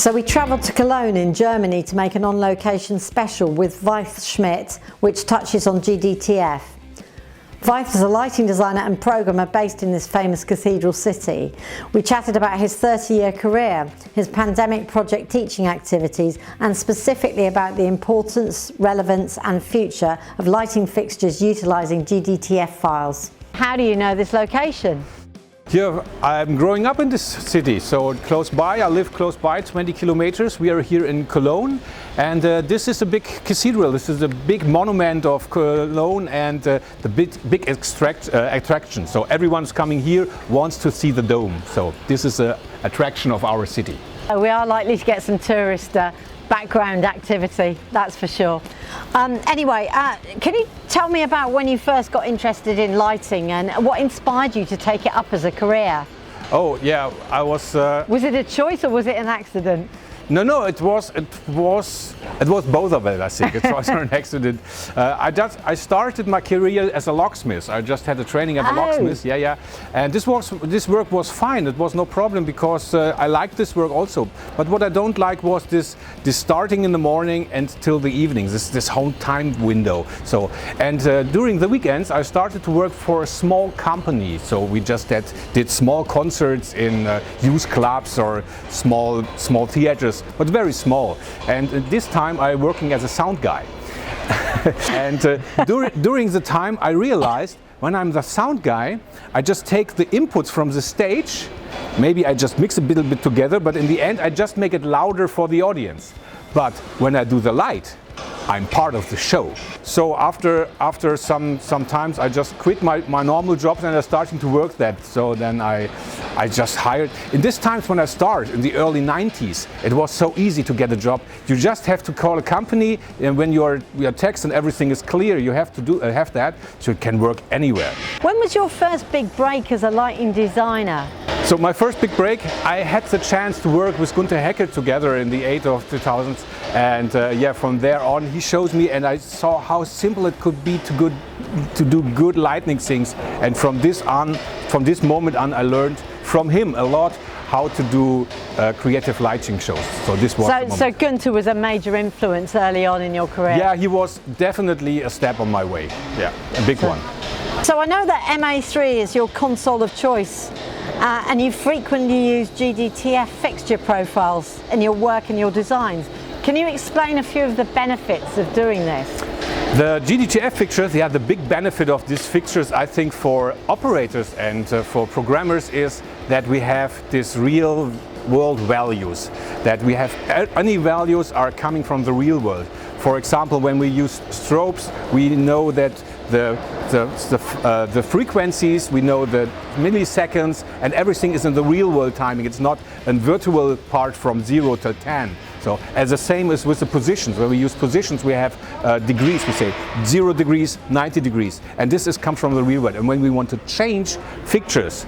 So we travelled to Cologne in Germany to make an on-location special with Veith Schmidt, which touches on GDTF. Veith is a lighting designer and programmer based in this famous cathedral city. We chatted about his 30-year career, his pandemic project teaching activities, and specifically about the importance, relevance and future of lighting fixtures utilising GDTF files. How do you know this location? Here, I'm growing up in this city, so close by. I live close by, 20 kilometers. We are here in Cologne, and this is a big cathedral. This is a big monument of Cologne and the big attraction. So everyone's coming here wants to see the dome. So this is an attraction of our city. We are likely to get some tourist background activity, that's for sure. Anyway, can you tell me about when you first got interested in lighting and what inspired you to take it up as a career? Oh yeah, I was... Was it a choice or was it an accident? No, it was both of it, I think. It was an accident. I started my career as a locksmith. I just had a training as a locksmith, yeah. And this work was fine. It was no problem because I liked this work also. But what I don't like was this starting in the morning and till the evenings, this whole time window. So, and during the weekends, I started to work for a small company. So we just did small concerts in youth clubs or small theaters, but very small. And this time I'm working as a sound guy. And during the time I realized when I'm the sound guy, I just take the inputs from the stage, maybe I just mix a little bit together, but in the end I just make it louder for the audience. But when I do the light, I'm part of the show. So after some times I just quit my normal jobs and I started to work that. So then I just hired. In these times when I started in the early 90s, it was so easy to get a job. You just have to call a company, and when your text and everything is clear, you have to have that, so you can work anywhere. When was your first big break as a lighting designer? So my first big break, I had the chance to work with Gunther Hecker together in the 2000s, and yeah, from there on he showed me, and I saw how simple it could be to do good lighting things. And from this moment on, I learned from him a lot how to do creative lighting shows. So this was so Gunther was a major influence early on in your career. Yeah, he was definitely a step on my way. Yeah, a big one. So I know that MA3 is your console of choice. And you frequently use GDTF fixture profiles in your work and your designs. Can you explain a few of the benefits of doing this? The GDTF fixtures, yeah, the big benefit of these fixtures, I think, for operators and for programmers is that we have this real world values, that we have any values are coming from the real world. For example, when we use strobes, we know that the frequencies, we know the milliseconds, and everything is in the real world timing. It's not a virtual part from 0 to 10. So as the same as with the positions, when we use positions, we have degrees. We say 0 degrees, 90 degrees, and this comes from the real world. And when we want to change fixtures,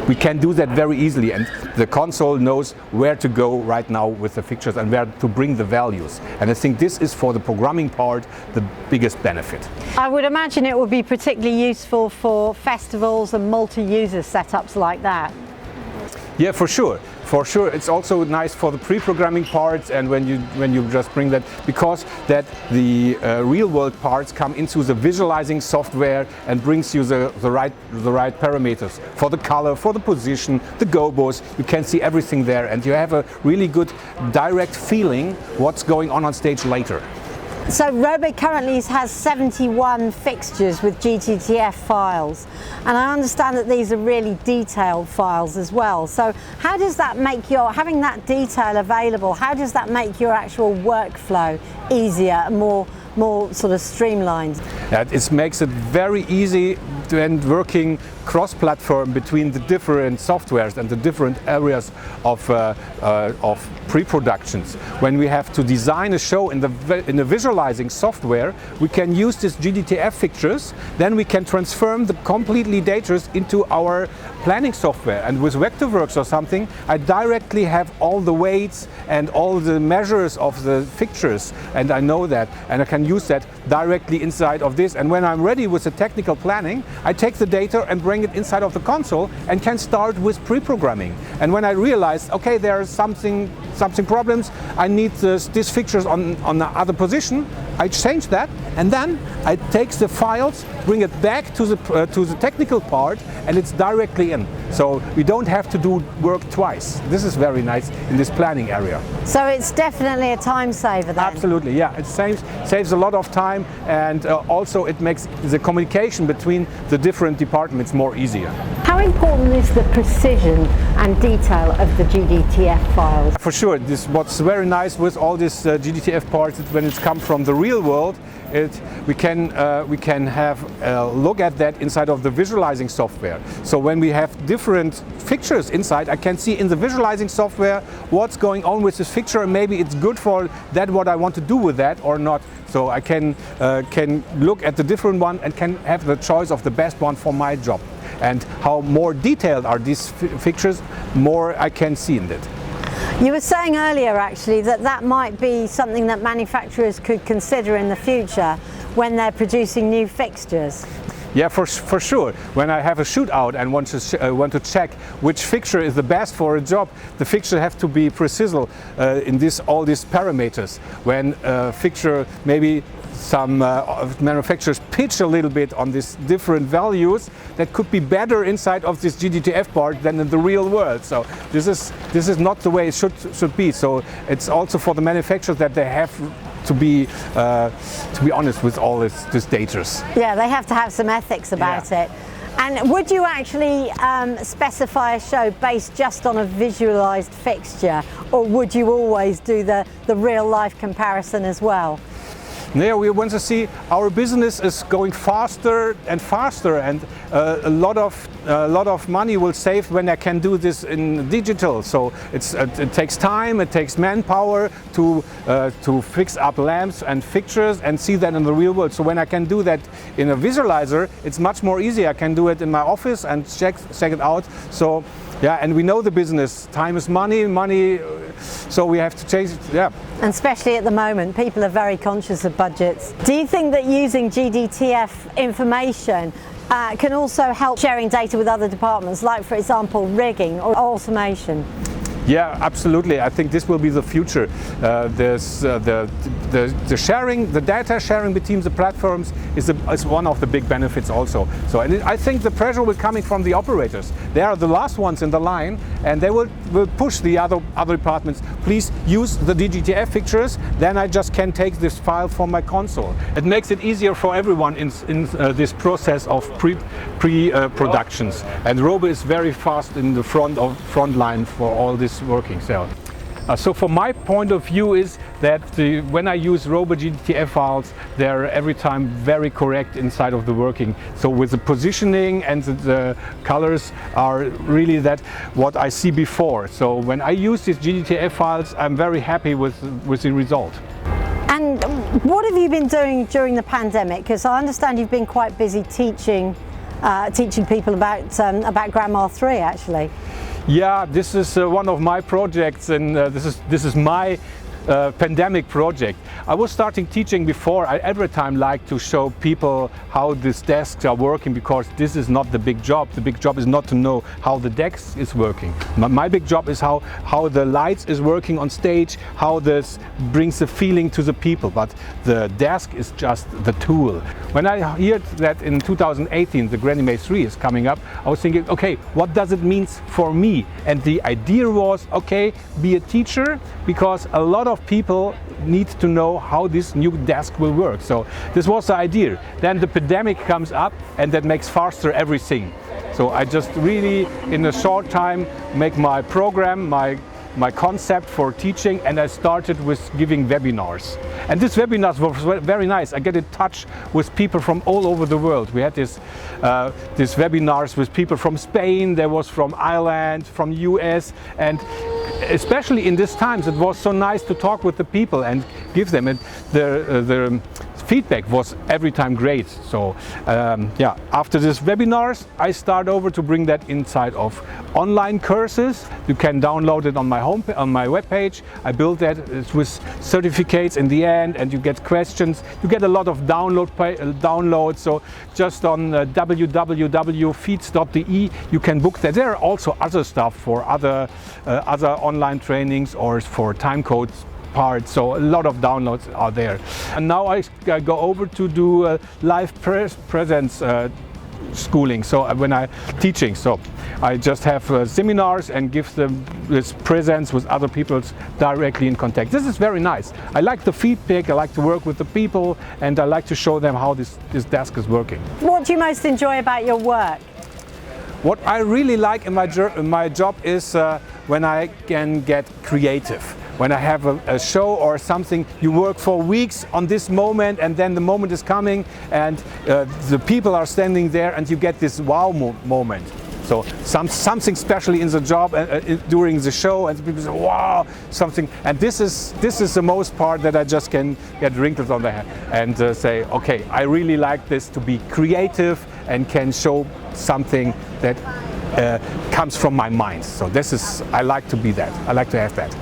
we can do that very easily, and the console knows where to go right now with the fixtures and where to bring the values. And I think this is, for the programming part, the biggest benefit. I would imagine it would be particularly useful for festivals and multi-user setups like that. Yeah, for sure. For sure, it's also nice for the pre-programming parts, and when you just bring that, because that the real-world parts come into the visualizing software and brings you the right parameters for the color, for the position, the gobos. You can see everything there, and you have a really good direct feeling what's going on stage later. So Robe currently has 71 fixtures with GDTF files, and I understand that these are really detailed files as well. So how does that make having that detail available, how does that make your actual workflow easier and more sort of streamlined? It makes it very easy when working cross-platform between the different softwares and the different areas of pre-productions. When we have to design a show in the visualizing software, we can use this GDTF fixtures, then we can transform the completely data into our planning software. And with Vectorworks or something, I directly have all the weights and all the measures of the fixtures, and I know that, and I can use that directly inside of this. And when I'm ready with the technical planning, I take the data and bring it inside of the console and can start with pre-programming. And when I realize, okay, there's something something problems, I need these fixtures on the other position, I change that, and then I take the files, bring it back to the technical part, and it's directly in. So we don't have to do work twice. This is very nice in this planning area. So it's definitely a time saver then? Absolutely, yeah. It saves a lot of time, and also it makes the communication between the different departments more easier. How important is the precision and detail of the GDTF files? For sure, what's very nice with all these GDTF parts, when it's come from the real world, we can have a look at that inside of the visualizing software. So when we have different fixtures inside, I can see in the visualizing software what's going on with this fixture, and maybe it's good for that, what I want to do with that or not. So I can look at the different one and can have the choice of the best one for my job. And how more detailed are these fixtures, more I can see in it. You were saying earlier actually that might be something that manufacturers could consider in the future when they're producing new fixtures. Yeah, for sure. When I have a shootout and want to check which fixture is the best for a job, the fixture have to be precise in all these parameters. When a fixture, maybe some manufacturers pitch a little bit on these different values, that could be better inside of this GDTF part than in the real world. So this is not the way it should be. So it's also for the manufacturers that they have to be honest with all this data. Yeah, they have to have some ethics about it. And would you actually specify a show based just on a visualized fixture, or would you always do the real life comparison as well? Yeah, we want to see our business is going faster and faster, and a lot of money will save when I can do this in digital. So it takes time, it takes manpower to fix up lamps and fixtures and see that in the real world. So when I can do that in a visualizer, it's much more easy. I can do it in my office and check it out. So yeah, and we know the business. Time is money, so we have to change it, yeah. And especially at the moment, people are very conscious of budgets. Do you think that using GDTF information can also help sharing data with other departments, like for example rigging or automation? Yeah, absolutely. I think this will be the future. The sharing, the data sharing between the platforms is one of the big benefits also. So, and I think the pressure will coming from the operators. They are the last ones in the line, and they will push the other departments. Please use the GDTF fixtures. Then I just can take this file from my console. It makes it easier for everyone in this process of pre-productions. And Robo is very fast in the front line for all this working. So from my point of view is that when I use Robo GDTF files, they're every time very correct inside of the working. So with the positioning and the colors are really that what I see before. So when I use these GDTF files, I'm very happy with the result. And what have you been doing during the pandemic? Because I understand you've been quite busy teaching people about Grandma 3 actually. Yeah, this is one of my projects, and this is my pandemic project. I was starting teaching before. I every time like to show people how these desks are working, because this is not the big job. The big job is not to know how the desk is working. My big job is how the lights is working on stage, how this brings the feeling to the people, but the desk is just the tool. When I heard that in 2018 the Granimate 3 is coming up, I was thinking, okay, what does it mean for me? And the idea was, okay, be a teacher, because a lot of people need to know how this new desk will work. So this was the idea. Then the pandemic comes up, and that makes faster everything. So I just really in a short time make my program, my concept for teaching, and I started with giving webinars. And this webinars was very nice. I get in touch with people from all over the world. We had these webinars with people from Spain, there was from Ireland, from US, and especially in these times it was so nice to talk with the people and give them. And feedback was every time great. So yeah, after this webinars, I start over to bring that inside of online courses. You can download it on my webpage. I built that with certificates in the end, and you get questions. You get a lot of downloads. So just on www.feeds.de you can book that. There are also other stuff for other online trainings or for time codes part, so a lot of downloads are there. And now I go over to do live presence schooling, so when I'm teaching, so I just have seminars and give them this presence with other people directly in contact. This is very nice. I like the feedback, I like to work with the people, and I like to show them how this desk is working. What do you most enjoy about your work? What I really like in my job is when I can get creative. When I have a show or something, you work for weeks on this moment, and then the moment is coming, and the people are standing there, and you get this wow moment. So something specially in the job during the show, and people say, wow, something. And this is the most part that I just can get wrinkles on the head and say, okay, I really like this to be creative and can show something that comes from my mind. So I like to be that. I like to have that.